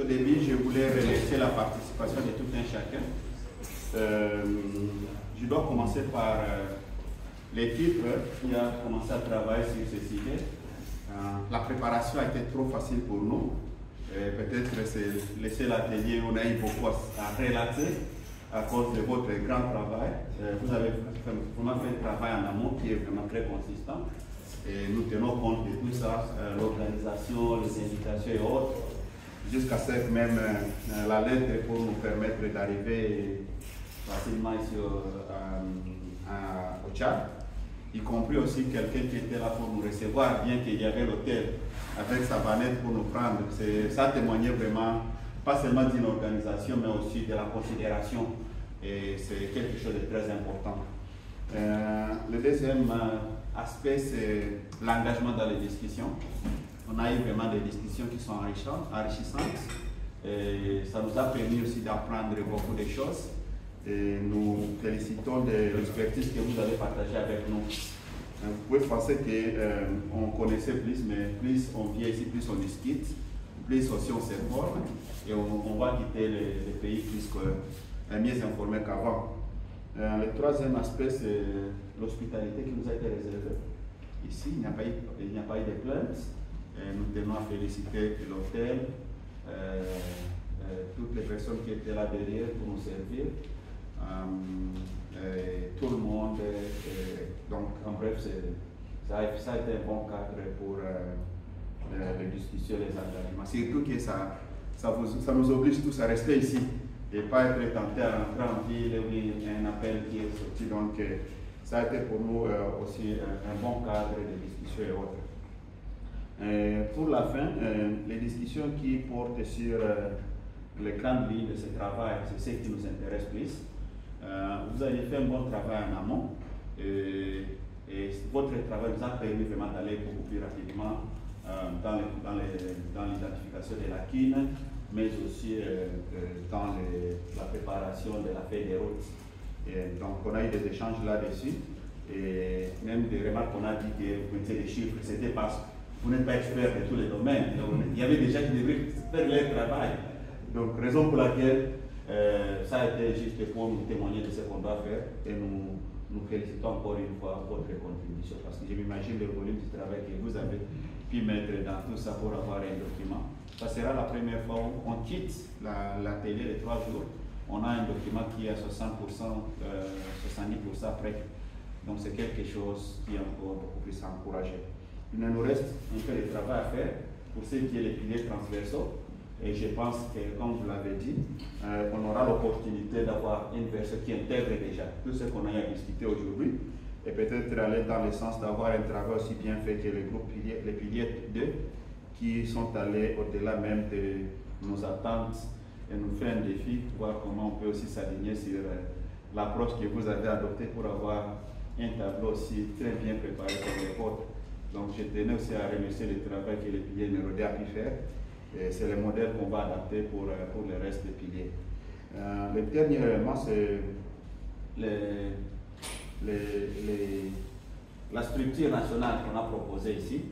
début, je voulais remercier la participation de tout un chacun. Je dois commencer par l'équipe qui a commencé à travailler sur ce sujet. La préparation a été trop facile pour nous. Peut-être c'est laisser l'atelier, on a eu beaucoup à relater à cause de votre grand travail. Vous avez vraiment fait un travail en amont qui est vraiment très consistant. Et nous tenons compte de tout ça, l'organisation, les invitations et autres, jusqu'à ce que même la lettre pour nous permettre d'arriver facilement ici au Tchad, y compris aussi quelqu'un qui était là pour nous recevoir, bien qu'il y avait l'hôtel avec sa vanette pour nous prendre. Ça témoignait vraiment, pas seulement d'une organisation, mais aussi de la considération. Et c'est quelque chose de très important. Le deuxième aspect, c'est l'engagement dans les discussions. On a eu vraiment des discussions qui sont enrichissantes. Et ça nous a permis aussi d'apprendre beaucoup de choses. Et nous félicitons de l'expertise que vous avez partagée avec nous. Vous pouvez penser qu'on connaissait plus, mais plus on vient ici, plus on discute, plus aussi on s'informe et on va quitter les pays plus mieux informés qu'avant. Le troisième aspect, c'est l'hospitalité qui nous a été réservée. Ici, il n'y a pas eu de plaintes. Nous tenons à féliciter l'hôtel, toutes les personnes qui étaient là derrière pour nous servir. Tout le monde, donc en bref, ça a été un bon cadre pour les discussions, les engagements. Surtout que ça nous oblige tous à rester ici et pas être tentés à rentrer en ville où il y a un appel qui est sorti. Donc ça a été pour nous aussi un bon cadre de discussions et autres. Pour la fin, les discussions qui portent sur les grandes lignes de ce travail, c'est ce qui nous intéresse plus. Vous avez fait un bon travail en amont et votre travail nous a permis vraiment d'aller beaucoup plus rapidement dans l'identification des lacunes, mais aussi dans la préparation de la feuille des routes. Et donc on a eu des échanges là-dessus et même des remarques qu'on a dit que vous mettiez des chiffres, c'était parce que vous n'êtes pas expert de tous les domaines. Il y avait des gens qui devaient faire leur travail. Donc raison pour laquelle ça a été juste pour nous témoigner de ce qu'on doit faire et nous félicitons encore une fois votre contribution parce que je m'imagine le volume du travail que vous avez pu mettre dans tout ça pour avoir un document. Ça sera la première fois où on quitte l'atelier de 3 jours. On a un document qui est à 60%, 70% prêt. Donc c'est quelque chose qui est encore beaucoup plus encouragé. Il nous reste un peu de travail à faire pour ce qui est les piliers transversaux. Et je pense que, comme vous l'avez dit, on aura l'opportunité d'avoir une version qui intègre déjà tout ce qu'on a discuté aujourd'hui et peut-être aller dans le sens d'avoir un travail aussi bien fait que les piliers 2 qui sont allés au-delà même de nos attentes et nous fait un défi pour voir comment on peut aussi s'aligner sur l'approche que vous avez adoptée pour avoir un tableau aussi très bien préparé comme le vôtre. Donc je tenais aussi à remercier le travail que les piliers numéro 2 a pu faire. C'est le modèle qu'on va adapter pour le reste des piliers. Le dernier élément, c'est la structure nationale qu'on a proposée ici.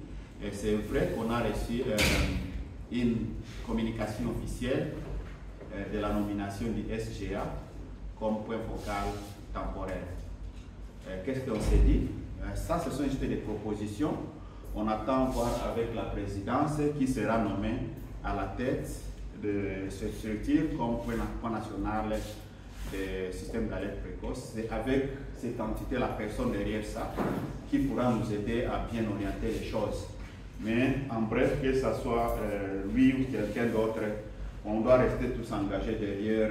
Et c'est vrai qu'on a reçu une communication officielle de la nomination du SGA comme point focal temporel. Qu'est-ce qu'on s'est dit? Ça, ce sont juste des propositions. On attend voir avec la présidence qui sera nommée à la tête de cette structure comme point national des systèmes d'alerte précoce. C'est avec cette entité, la personne derrière ça, qui pourra nous aider à bien orienter les choses. Mais en bref, que ce soit lui ou quelqu'un d'autre, on doit rester tous engagés derrière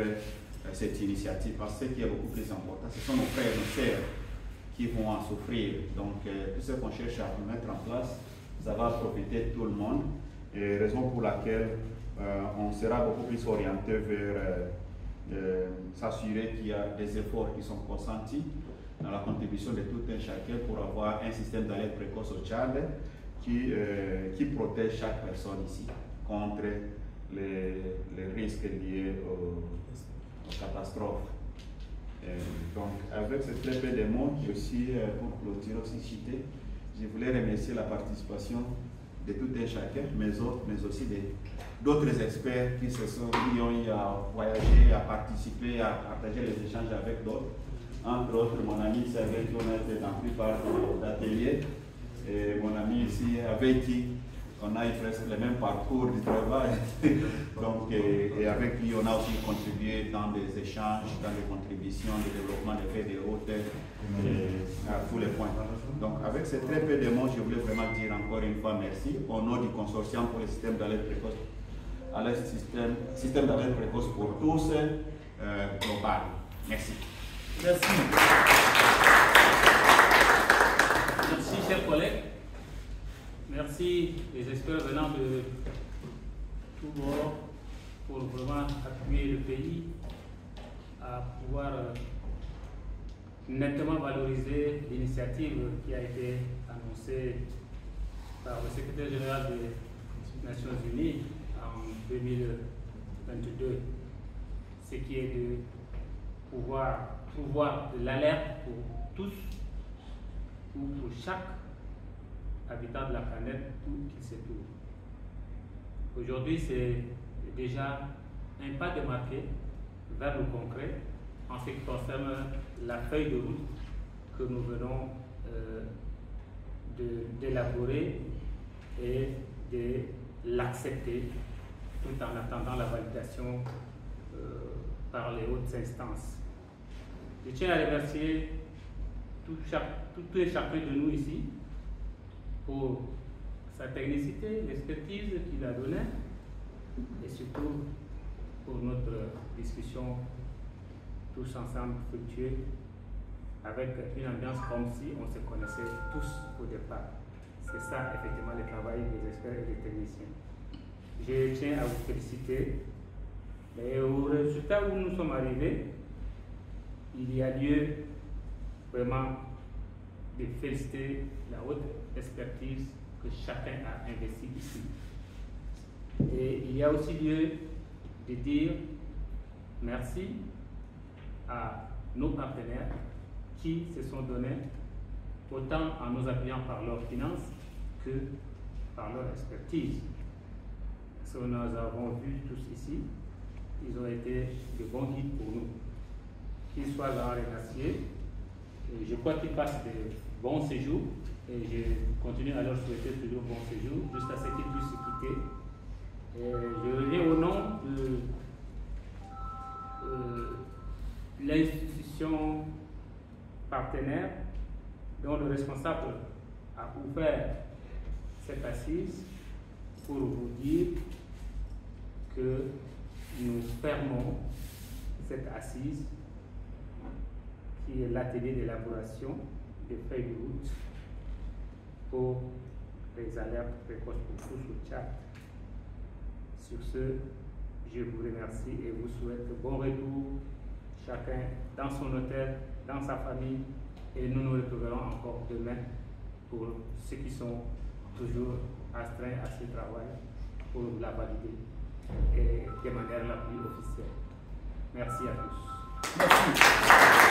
cette initiative parce que ce qui est beaucoup plus important, ce sont nos frères et nos sœurs qui vont en souffrir. Donc, tout ce qu'on cherche à mettre en place, ça va profiter de tout le monde. Et raison pour laquelle on sera beaucoup plus orienté vers s'assurer qu'il y a des efforts qui sont consentis dans la contribution de tout un chacun pour avoir un système d'alerte précoce au Tchad qui protège chaque personne ici contre les risques liés aux catastrophes. Donc, avec cette très peu de mots, et aussi pour clôturer aussi cité, je voulais remercier la participation de tout un chacun, mais aussi d'autres experts qui ont eu à voyager, à participer, à partager les échanges avec d'autres. Entre autres, mon ami c'est avec qui on a été dans la plupart d'ateliers. Et mon ami ici, avec qui on a eu presque le même parcours du travail. Donc, et avec lui, on a aussi contribué dans des échanges, dans des contributions, de développement des faits de route, à tous les points. Donc, avec ces très peu de mots, je voulais vraiment dire encore une fois merci au nom du consortium pour le système d'alerte précoce, système d'alerte précoce pour tous, global. Merci. Merci. Merci, chers collègues. Merci les experts venant de tous bords pour vraiment appuyer le pays à pouvoir nettement valoriser l'initiative qui a été annoncée par le secrétaire général des Nations Unies en 2022, ce qui est de pouvoir de l'alerte pour tous ou pour chaque habitant de la planète où qu'il se trouve. Aujourd'hui, c'est déjà un pas de marqué vers le concret en ce qui concerne la feuille de route que nous venons d'élaborer et de l'accepter tout en attendant la validation par les hautes instances. Je tiens à remercier tout et chacun de nous ici pour sa technicité, l'expertise qu'il a donnée et surtout pour notre discussion tous ensemble fructueuse avec une ambiance comme si on se connaissait tous au départ. C'est ça effectivement le travail des experts et des techniciens. Je tiens à vous féliciter. Et au résultat où nous sommes arrivés, il y a lieu vraiment de féliciter la haute expertise que chacun a investi ici. Et il y a aussi lieu de dire merci à nos partenaires qui se sont donnés autant en nous appuyant par leurs finances que par leur expertise. Ce que nous avons vu tous ici, ils ont été de bons guides pour nous. Qu'ils soient là remerciés, je crois qu'ils passent de bons séjours et je continue à leur souhaiter toujours bon séjour jusqu'à ce qu'ils puissent se quitter. Et je reviens au nom de l'institution partenaire dont le responsable a ouvert cette assise pour vous dire que nous fermons cette assise qui est l'atelier d'élaboration des feuilles de route pour les alertes précoces pour tous au Tchad. Sur ce, je vous remercie et vous souhaite bon retour, chacun dans son hôtel, dans sa famille, et nous nous retrouverons encore demain pour ceux qui sont toujours astreints à ce travail pour la valider et de manière la plus officielle. Merci à tous. Merci.